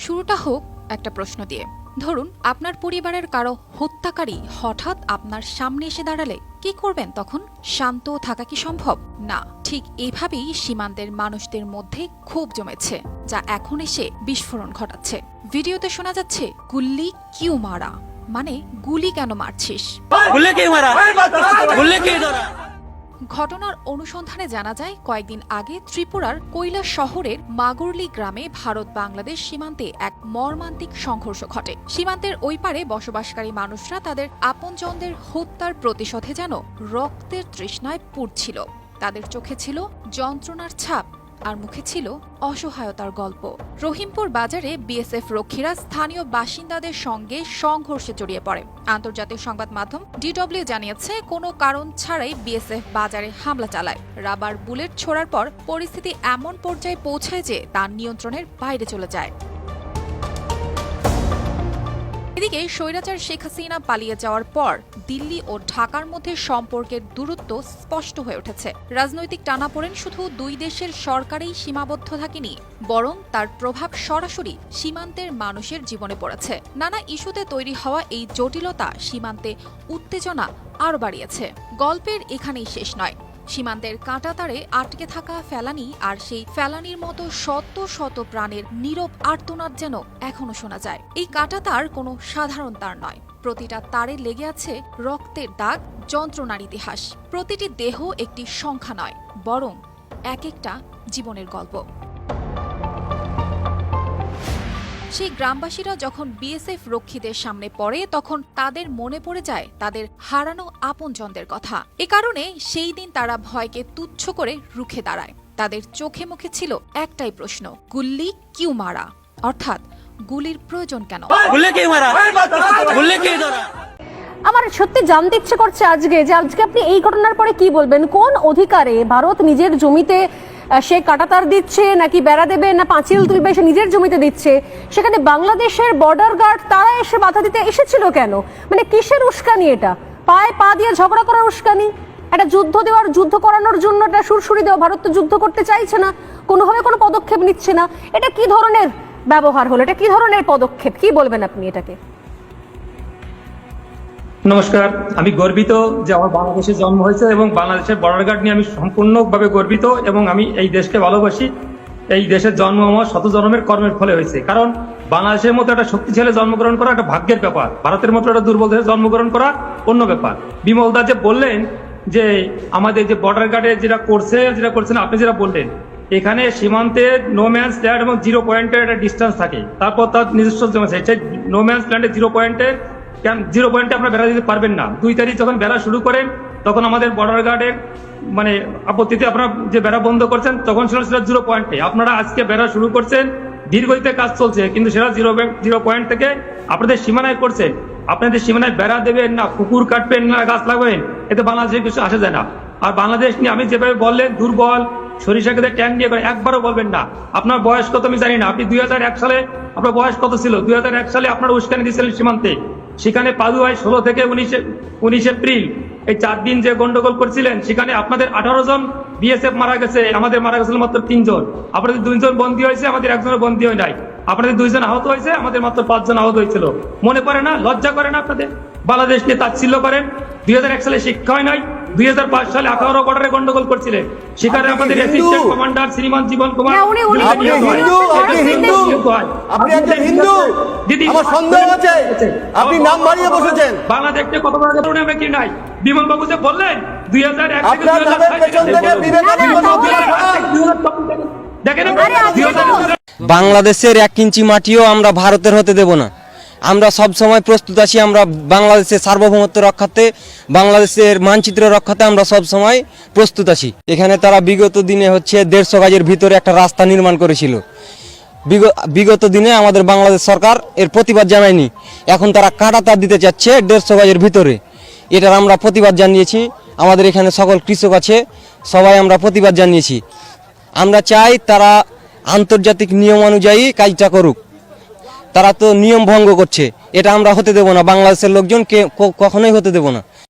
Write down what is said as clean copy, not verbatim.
শুরুটা হোক একটা প্রশ্ন দিয়ে। ধরুন আপনার পরিবারের কারো হত্যাকারী হঠাৎ আপনার সামনে এসে দাঁড়ালে কি করবেন তখন? শান্ত থাকা কি সম্ভব? না, ঠিক এইভাবেই সীমান্তের মানুষদের মধ্যে ক্ষোভ জমেছে, যা এখন এসে বিস্ফোরণ ঘটাচ্ছে। ভিডিওতে শোনা যাচ্ছে গুল্লি কিউ মারা, মানে গুলি কেন মারছিস। ঘটনার অনুসন্ধানে জানা যায় কয়েকদিন আগে ত্রিপুরার কৈলা শহরের মাগুরলি গ্রামে ভারত বাংলাদেশ সীমান্তে এক মর্মান্তিক সংঘর্ষ ঘটে। সীমান্তের ওই পারে বসবাসকারী মানুষরা তাদের আপনজনদের হত্যার প্রতিশোধে যেন রক্তের তৃষ্ণায় পুড়ছিল। তাদের চোখে ছিল যন্ত্রণার ছাপ আর মুখে ছিল অসহায়তার গল্প। রহিমপুর বাজারে বিএসএফ রক্ষীরা স্থানীয় বাসিন্দাদের সঙ্গে সংঘর্ষে জড়িয়ে পড়ে। আন্তর্জাতিক সংবাদ মাধ্যম ডিডব্লিউ জানিয়েছে, কোনো কারণ ছাড়াই বিএসএফ বাজারে হামলা চালায়। রাবার বুলেট ছোড়ার পর পরিস্থিতি এমন পর্যায়ে পৌঁছায় যে তার নিয়ন্ত্রণের বাইরে চলে যায়। এদিকে স্বৈরাচার শেখ হাসিনা পালিয়ে যাওয়ার পর দিল্লি ও ঢাকার মধ্যে সম্পর্কের দূরত্ব স্পষ্ট হয়ে উঠেছে। রাজনৈতিক টানাপোড়েন শুধু দুই দেশের সরকারেই সীমাবদ্ধ থাকেনি, বরং তার প্রভাব সরাসরি সীমান্তের মানুষের জীবনে পড়েছে। নানা ইস্যুতে তৈরি হওয়া এই জটিলতা সীমান্তে উত্তেজনা আরও বাড়িয়েছে। গল্পের এখানেই শেষ নয়। সীমান্তের কাঁটাতারে আটকে থাকা ফেলানি আর সেই ফেলানির মতো শত শত প্রাণের নীরব আর্তনাদ যেন এখনো শোনা যায়। এই কাঁটাতার কোনো সাধারণ তার নয়, প্রতিটা তারে লেগে আছে রক্তের দাগ, যন্ত্রণার ইতিহাস। প্রতিটি দেহ একটি সংখ্যা নয়, বরং এক একটা জীবনের গল্প। সেই গ্রামবাসীরা যখন বিএসএফ রক্ষীদের সামনে পড়ে, তখন তাদের মনে পড়ে যায় তাদের হারানো আপনজনদের কথা। এ কারণে সেই দিন তারা ভয়কে তুচ্ছ করে রুখে দাঁড়ায়। তাদের চোখে মুখে ছিল একটাই প্রশ্ন, গুল্লি কিউ মারা, অর্থাৎ গুলির প্রয়োজন কেন। আমার সত্যি জানতে ইচ্ছে করছে আজকে আপনি এই ঘটনার পরে কি বলবেন। কোন অধিকারে ভারত নিজের জমিতে সে কাঁটাতার দিচ্ছে, নাকি বেড়া দেবে, না পাঁচিল তুলবে, সে নিজের জমিতে দিচ্ছে? সেখানে বাংলাদেশের বর্ডার গার্ড তারা এসে বাধা দিতে এসেছিল কেন? মানে কিসের উস্কানি এটা? পায়ে পা দিয়ে ঝগড়া করার উস্কানি? একটা যুদ্ধ করানোর জন্য একটা সুরসুরি দেওয়া। ভারত তো যুদ্ধ করতে চাইছে না, কোনোভাবে কোনো পদক্ষেপ নিচ্ছে না। এটা কি ধরনের ব্যবহার হলো? এটা কি ধরনের পদক্ষেপ? কি বলবেন আপনি এটাকে? নমস্কার, আমি গর্বিত যে আমার বাংলাদেশে জন্ম হয়েছে এবং বাংলাদেশের বর্ডার গার্ড নিয়ে আমি সম্পূর্ণভাবে গর্বিত এবং আমি এই দেশকে ভালোবাসি। এই দেশের জন্ম আমার শত জন্মের কর্মের ফলে হয়েছে। কারণ বাংলাদেশের মতো একটা শক্তিশালী জন্মগ্রহণ করা একটা ভাগ্যের ব্যাপার, ভারতের মতো একটা দুর্বল দেশে জন্মগ্রহণ করা অন্য ব্যাপার। বিমল দা যে বললেন যে আমাদের যে বর্ডার গার্ডে যেটা করছেন আপনি যেটা বললেন, এখানে সীমান্তে নো ম্যান্স ল্যান্ড এবং 0 পয়েন্টের একটা ডিস্টেন্স থাকে। তারপর তার নিজস্ব সেই নো ম্যান্স ল্যান্ডে 0 পয়েন্টে আপনারা বেড়া দিতে পারবেন না। 2 তারিখ যখন বেড়া শুরু করেন তখন আমাদের বর্ডার গার্ডের মানে আপত্তিতে আপনারা যে বেড়া বন্ধ করছেন তখন সেটা 0 পয়েন্টে। আপনারা আজকে বেড়া শুরু করছেন, দীর্ঘদিতে কাজ চলছে, কিন্তু সেটা 0 পয়েন্ট থেকে আপনাদের সীমানায় করছেন। আপনাদের সীমানায় বেড়া দেবেন না, পুকুর কাটবেন না, গাছ লাগাবেন, এতে বাংলাদেশের কিছু আসা যায় না। আর বাংলাদেশ নিয়ে আমি যেভাবে বললেন দুর্বল, সরিষা খেতে ট্যাঙ্ক নিয়ে একবারও বলবেন না। আপনার বয়স কত আমি জানি না, আপনি 2001 সালে আপনার বয়স কত ছিল? 2001 সালে আপনার উস্কানি দিয়েছিলেন সীমান্তে। সেখানে পাদুয়ায় 16 থেকে 19 এপ্রিল এই 4 দিন যে গন্ডগোল করছিলেন, সেখানে আপনাদের 18 জন বিএসএফ মারা গেছে, আমাদের মারা গেছিল মাত্র 3 জন। আপনাদের 2 জন বন্দী হয়েছে, আমাদের 1 জনের বন্দী হয় নাই। আপনাদের 2 জন আহত হয়েছে, আমাদের মাত্র 5 জন আহত হয়েছিল। মনে পড়ে না? লজ্জা করে না আপনাদের? বাংলাদেশ নিয়ে তাচ্ছিল্য করেন। 2001 সালে শিক্ষা হয় নাই, 2005 সালে 18 বর্ডারে গন্ডগোল করছিলেন, সেখানে আমাদের অ্যাসিস্ট্যান্ট কমান্ডার শ্রীমান জীবন কুমার দিদি আমার সন্দেহ আছে আপনি নাম বাড়িয়ে বসেছেন। বাংলাদেশকে কত বড় কারণে আমরা কি নাই? বিমল বাবু যে বললেন 2001 থেকে 2006 দেখেন বাংলাদেশের 1 ইঞ্চি মাটিও আমরা ভারতের হতে দেব না। আমরা সব সময় প্রস্তুত আছি। আমরা বাংলাদেশের সার্বভৌমত্ব রক্ষাতে, বাংলাদেশের মানচিত্র রক্ষাতে আমরা সব সময় প্রস্তুত আছি। এখানে তারা বিগত দিনে 150 গজের ভিতরে একটা রাস্তা নির্মাণ করেছিল। বিগত দিনে আমাদের বাংলাদেশ সরকার এর প্রতিবাদ জানায়নি। এখন তারা কাঁটাতার দিতে চাচ্ছে 150 গজের ভিতরে। এটার আমরা প্রতিবাদ জানিয়েছি। আমাদের এখানে সকল কৃষক আছে, সবাই আমরা প্রতিবাদ জানিয়েছি। আমরা চাই তারা আন্তর্জাতিক নিয়ম অনুযায়ী কাজটা করুক। তারা তো নিয়ম ভঙ্গ করছে, এটা আমরা হতে দেব না। বাংলাদেশের লোকজন কখনোই হতে দেব না।